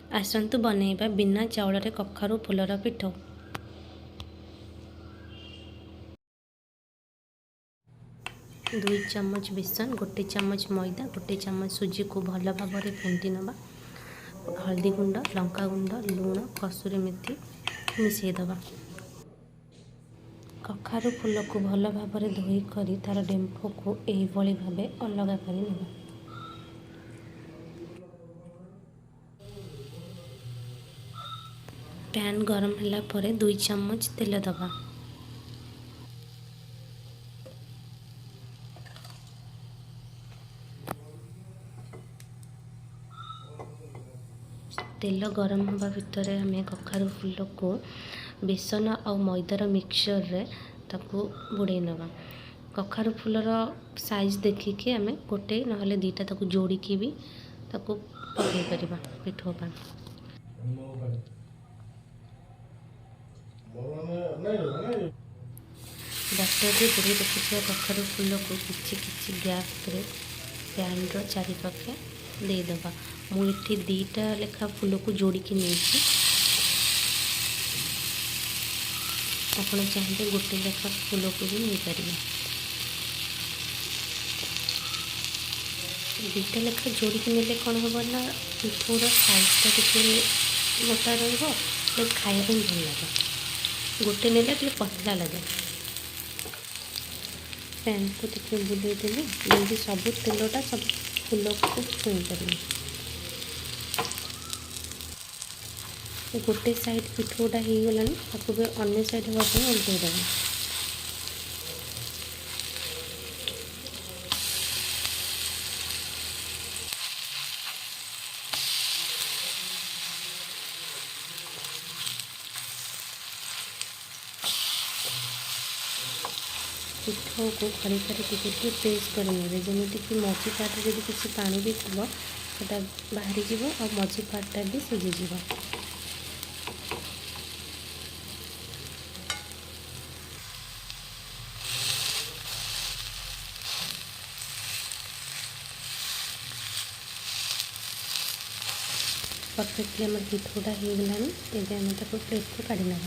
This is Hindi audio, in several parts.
आसन्तु बनेଇବା बिना चाउଳରେ कखारु फूलर पिठ। 2 चम्मच बेसन, 1 चम्मच मैदा, 1 चम्मच सुजी को भल भाव में फेंटी नवा। हल्दी गुंड, लंका गुंड, लूण, कसूरी मेथी मिसईदबा। कखारु फूल को भल भाव में धोईक तार डेम्फ को यही भाव अलग कर। पैन गरम होला परे 2 चम्मच तेल दबा। तेल गरम होगा भितर आम कखारु फूल को बेसन और मैदार मिक्सचर रे ताकू बुड़े नवा। कखारु फूलर साइज देखिए आम गोटे ना दुईटा ताकू जोड़िकी भी ताकू पकई परिबा पिठो पा। बैटर रे बुड़े रखिथिया कखारु फूल को किछि किछि गैस रे पैन रो चारिपाखे देदबा। मुझे 2टा लेखा फूल को जोड़िकी नहीं आपड़ चाहिए गोटे लेखा फूल को भी नहीं पारे। 2टा लेखा जोड़िकी नेले कौन हम ना पिठोर साइजटा टी मोटा रही खाया भल लगे। गोटे नेले टे पतला लगे। पैन को टे बुलेदेली जमी सब तेलटा सब फूल को छुई पारे। गोटे साइड पिठोटा हो गलानी ताकू भी अन्य साइड हाँपे ओल्टेदेव। पिठो को खड़ी खड़ी टिके प्रेस करेंगे जमीक मझी पार्ट जब किसी पानी भी थी तो बाहरी जीव और मझी पार्टा भी सीझीज। परफेक्टली आम पिठोटा हो गलानी एवं आम ताको प्लेट को काढ़ी ना।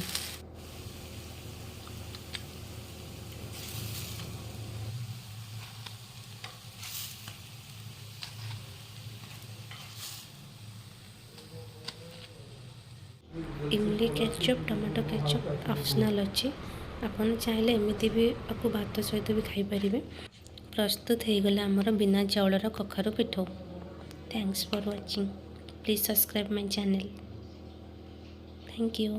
इमली केचप टमाटो केचप ऑप्शनल अच्छी आपन चाहिए एमती भी आपको भात सहित भी खाई पारिबे। प्रस्तुत हो गला आमर बिना चाउलर कखारु पिठ। Thanks for watching. Please subscribe my channel. Thank you.